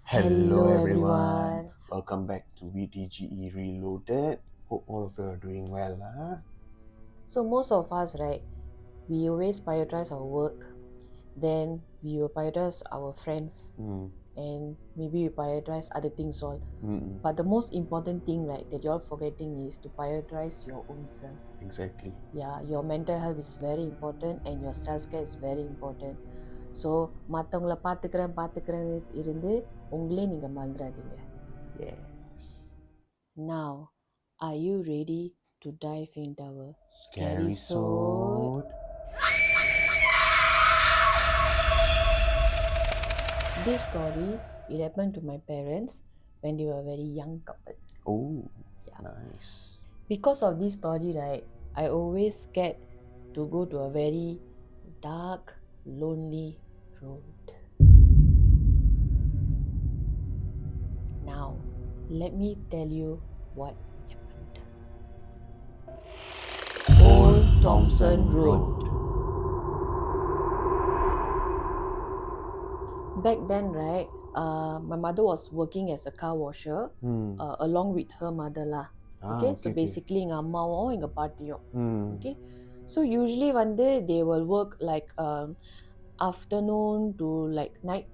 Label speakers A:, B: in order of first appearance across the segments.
A: Hello
B: Hello
A: everyone,
B: everyone.
A: welcome back to VTGE Reloaded. Hope all of you are doing well.
B: So most of us, right, we always prioritize our work, then we will prioritize our friends, and maybe we prioritize other things all. But the most important thing, right, that you're forgetting is to prioritize your own self.
A: Exactly.
B: Yeah, your mental health is very important and your self-care is very important. So மற்றவங்கள பார்த்துக்கிறேன் இருந்து உங்களே நீங்கள் மறந்துடாதீங்க.
A: Yes.
B: Now, are you ready to dive into our
A: Scary
B: scary
A: sword.
B: This story, it happened to my parents when they were a very young couple.
A: Oh,
B: Yeah.
A: nice.
B: Because of this story, right, I always scared to go to a very dark, lonely road. Now, let me tell you what happened. Old Thomson Road. Back then, right, my mother was working as a car washer along with her mother lah. Okay, so basically எங்கள் அம்மாவும் எங்கள் பாட்டியும். Okay, so usually they will work like afternoon to like night.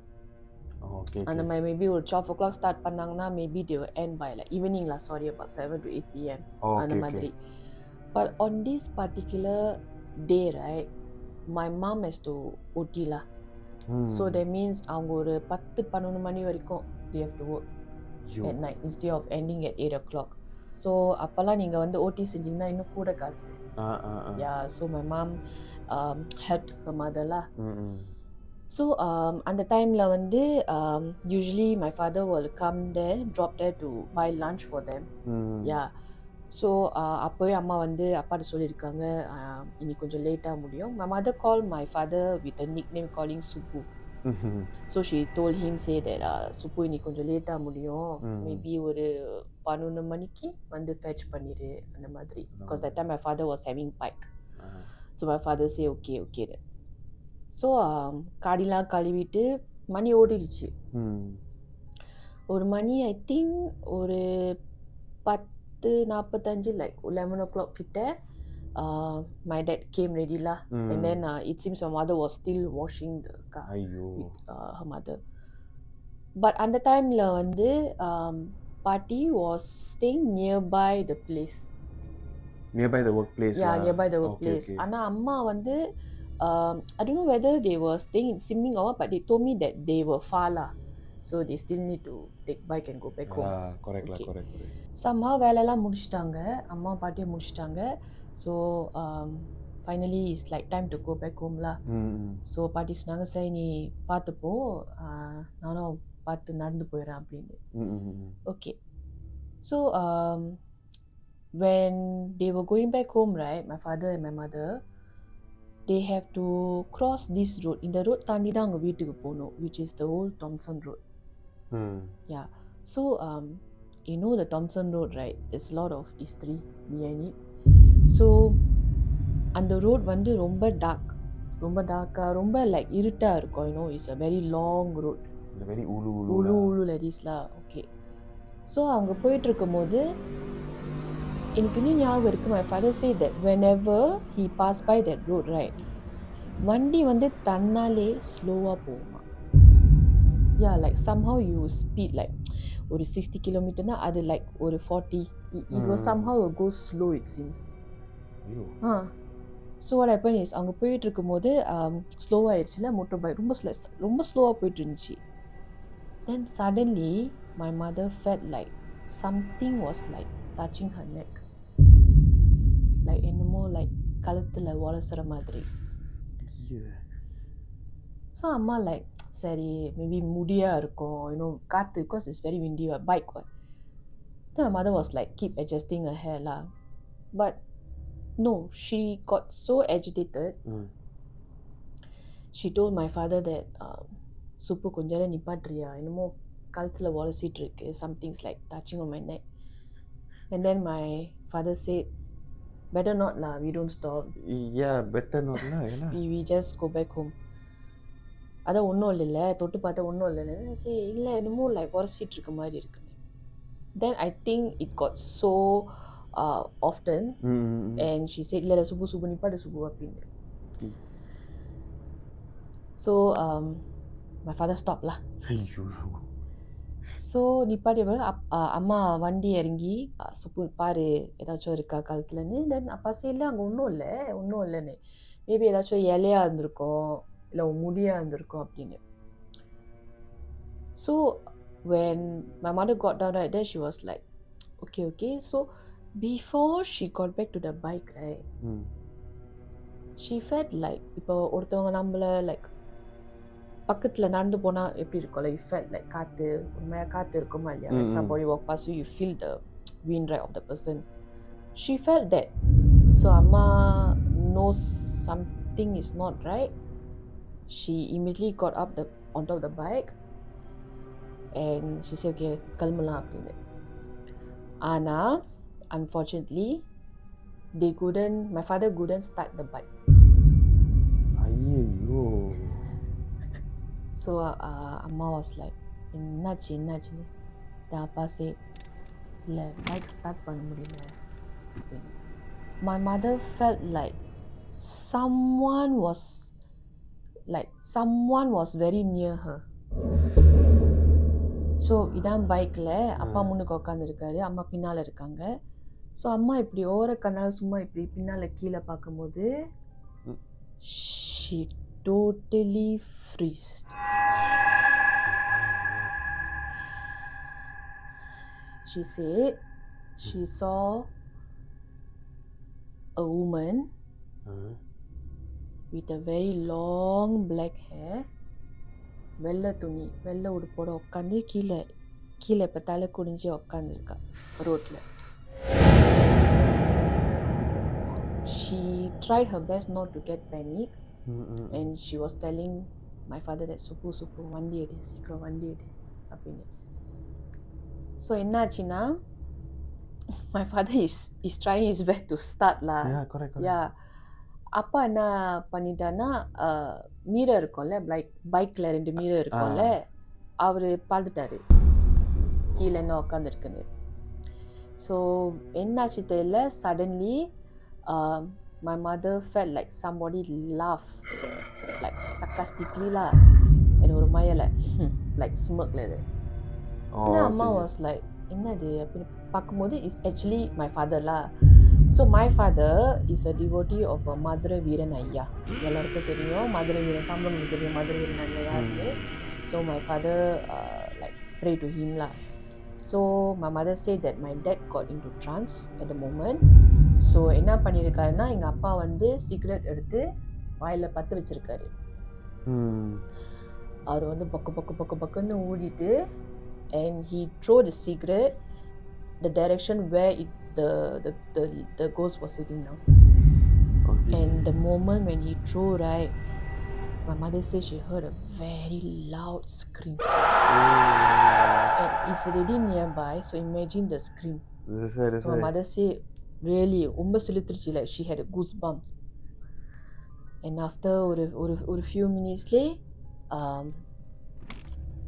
B: அந்த மாதிரி maybe ஒரு 12 o'clock start பண்ணாங்கன்னா maybe they will end by like evening lah, sorry, about 7 to 8 p.m. அந்த மாதிரி. But on this particular day, right, my mom has to OT lah. So that means அவங்க ஒரு 10-11 மணி வரைக்கும் they have to work at night instead of ending at 8 o'clock. So அப்போல்லாம் நீங்கள் OT செஞ்சீங்கன்னா இன்னும் கூட காசு. Yeah, so my mom helped her mother lah. So அந்த டைமில் usually my father will come there, drop there to buy lunch for them. Yeah. So அப்போவே அம்மா அப்பாட்ட சொல்லியிருக்காங்க இன்னைக்கு கொஞ்சம் லேட்டாக முடியும். My mother called my father with a nickname calling Supu. So she told him say that Supu இன்னைக்கு கொஞ்சம் லேட்டாக முடியும், maybe ஒரு 11 மணிக்கு fetch பண்ணிடு அந்த மாதிரி. Because that time my father was having bike. So my father say okay then. So காடிலாம் கழுவிட்டு மணி ஓடிடுச்சு. ஒரு மணி I think ஒரு 10:45 like 11 o'clock கிட்ட my dad came ready lah. And then it seems my mother was still washing the car with her mother. But அந்த டைமில் பாட்டி was staying nearby the place.
A: Nearby the workplace.
B: Yeah, nearby the workplace. ஆனால் அம்மா I don't know whether they were staying in Simming or what, but they told me that they were far lah. So they still need to take bike and go back home.
A: Correct.
B: Somehow வேலையெல்லாம் முடிச்சிட்டாங்க, அம்மா பாட்டியை முடிச்சிட்டாங்க. So finally it's like time to go back home lah. So பாட்டி சொன்னாங்க சரி நீ பார்த்துப்போ, நானும் பார்த்து நடந்து போயிடுறேன் அப்படின்னு. Okay. So when they were going back home, right, my father and my mother, they have to cross this road. இந்த road தாண்டி தான் அவங்க வீட்டுக்கு போகணும், which is the old Thomson Road. Yeah. So you know the Thomson Road, right? There's a lot of history behind it. So அந்த road ரொம்ப dark, ரொம்ப like இருட்டா இருக்கும். You know, it's a very long road.
A: Very ulu
B: like this lah. Okay. So அவங்க போயிட்டு இருக்கும்போது எனக்கு இன்னும் ஞாபகம் இருக்கு, my father said that whenever he passed by that road, right, வண்டி தன்னாலே ஸ்லோவாக போகுமா. Yeah, like somehow you speed like ஒரு 60 kilometer அது like ஒரு 40. It was somehow go slow, it seems. So what happened is அவங்க போயிட்டு இருக்கும்போது ஸ்லோவாக ஆயிடுச்சுல, மோட்டர் பைக் ரொம்ப ஸ்லோவாக போயிட்டு இருந்துச்சு. Then suddenly my mother felt like something was like touching her neck. Like என்னமோ like கழுத்தில் உரசுற மாதிரி. So அம்மா like சரி maybe முடியாக இருக்கும், you know, காற்று, because it's very windy, bike what. Then my mother was like keep adjusting her hair lah. But no, she got so agitated. She told my father that Subbu கொஞ்ச நேரம் நிப்பாட்றியா, என்னமோ கழுத்தில் உரசிட்டு இருக்கு, something's like touching on my neck. And then my father said better not lah, we don't stop.
A: Yeah, better not lah.
B: we just go back home. அதான் ஒன்றும் இல்லைல்ல, தொட்டு பார்த்தா ஒன்றும் இல்லைல்ல. சரி இல்லை என்னமோ லைக் உரசிட்டு இருக்க மாதிரி இருக்குன்னு. Then I think it got so often and she said இல்லை சுப்பு நிப்பாடு சுப்பு அப்படின்னு. So my father stopped lah. So நிப்பாடி அம்மா வண்டி இறங்கி சுப்பு பாரு ஏதாச்சும் இருக்கா கழுத்துலன்னு. தென் அப்பா இல்லை அங்கே ஒன்றும் இல்லைன்னு. மேபி ஏதாச்சும் இலையா இருந்திருக்கும் இல்லை முடியா இருந்திருக்கும் அப்படின்னு. So when my mother got down right there, she was like, okay. So before she got back to the bike, right, she felt like இப்போ ஒருத்தவங்க நம்மள like பக்கத்துல நடந்து போனா எப்படி இருக்கும்ல, you felt like காத்து உண்மையா காத்து இருக்குமா இல்லையா, when somebody walk past you, you feel the wind right of the person. She felt that. So அம்மா knows something is not right. She immediately got up on top of the bike and she said okay கிளம்பலாம் அப்படின்னு. ஆனா unfortunately my father couldn't start the bike.
A: ஐயோ.
B: So அம்மா was like என்னாச்சுன்னு. then அப்பா say இல்லை bike start பண்ண முடியல அப்படின்னு. My mother felt like someone was very near her. So இதான் பைக்கில் அப்பா முன்னுக்கு உட்காந்துருக்காரு, அம்மா பின்னால் இருக்காங்க. ஸோ அம்மா இப்படி ஓர கண்ணால் சும்மா இப்படி பின்னால் கீழே பார்க்கும்போது she totally freezed. She said she saw a woman with a very long black hair, வெள்ளை உடுப்போட உட்காந்து கீழே இப்போ தலை குடிஞ்சு உட்காந்துருக்கா ரோட்டில். She tried her best not to get panic and she was telling my father that Subbu வண்டி எடு சீக்கிரம் வண்டி எடு அப்படின்னு. ஸோ என்னாச்சுன்னா my father is trying his best to start lah.
A: Yeah, correct.
B: Yeah. அப்பா என்ன பண்ணிட்டான்னா மீரர் இருக்கும்ல, பைக்கில் 2 மீரர் இருக்கும்ல, அவர் பார்த்துட்டாரு கீழே என்ன உட்காந்துருக்குன்னு. ஸோ என்னாச்சு தெரியல, suddenly my mother felt like somebody laugh like sarcastically lah, and ஒரு மயலை like smirk like that. அம்மா was like என்னது அப்படின்னு பார்க்கும்போது it's actually my father lah. So my father is a devotee of Madurai Veeran ஐயா. எல்லாருக்கும் தெரியும் மதுரை வீரன், தமிழுக்கு தெரியும் மதுரை வீரன் ஐயா யாருன்னு. So my father like pray to him lah. So my mother said that my dad got into trance at the moment. So என்ன பண்ணியிருக்காருன்னா எங்கள் அப்பா வந்து சிகரெட் எடுத்து வாயில் பற்ற வச்சிருக்காரு. அவர் வந்து பக்குன்னு ஊதிட்டு and he threw the cigarette the direction where the ghost was sitting down. Okay. And the moment when he threw, right, my mother said she heard a very loud scream. And it's already nearby, so imagine the scream. That's my mother said really ரொம்ப சிலுத்துருச்சு, like she had a goosebump. And after ஒரு few minutes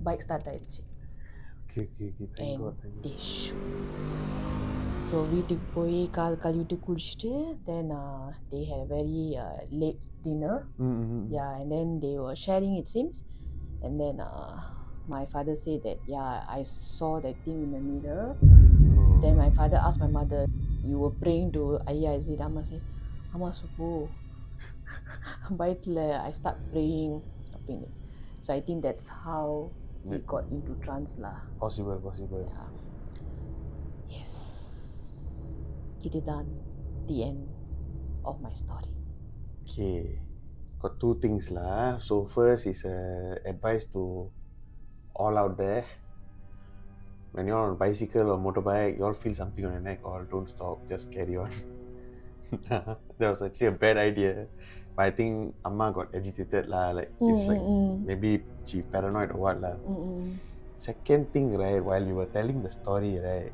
B: bike start ஆயிடுச்சு.
A: Okay, thank God.
B: They shoot. So வீட்டுக்கு போய் கால் கழுவிட்டு குளிச்சுட்டு then they had a very late dinner. Yeah, and then they were sharing it seems, and then my father said that yeah I saw that thing in the mirror. Then my father asked my mother, you were praying to Ayya is it? Amma said Amma Subbu பயத்தில் I start praying அப்படின்னு. So I think that's how we got into trance lah.
A: Possible.
B: Yeah. Yes. இதுதான் the end of my story.
A: Okay. Got 2 things lah. So first is advice to all out there. When you're on a bicycle or motorbike, you all feel something on your neck, or don't stop, just carry on. That was actually a bad idea. But I think Amma got agitated lah. Like it's like maybe she paranoid or what lah. Second thing, right, while you were telling the story, right,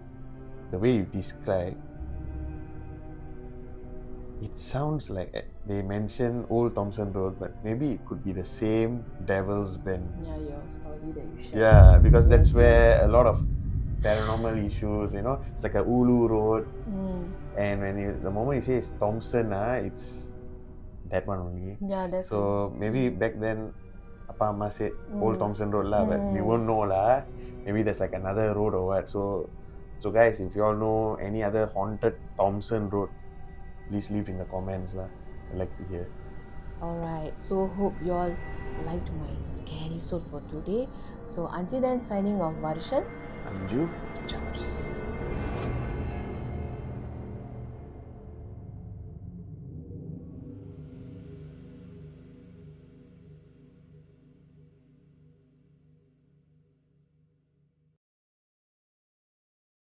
A: the way you describe, it sounds like they mention Old Thomson Road, but maybe it could be the same Devil's Bend.
B: Yeah, your story that you shared.
A: Yeah, because that's
B: Yes,
A: where
B: yes.
A: a lot of paranormal issues, you know, it's like a Ulu Road. And the moment you say it's Thomson, it's that one only.
B: Yeah, that's
A: So maybe back then, Appa Amma said Old Thomson Road lah, but we won't know lah. Maybe there's like another road or what. So guys, if you all know any other haunted Thomson Road, please leave in the comments lah. I'd like to hear.
B: Alright, so hope you all liked my scary soul for today. So until then, signing off, Varshan.
A: Anju.
B: Cheers.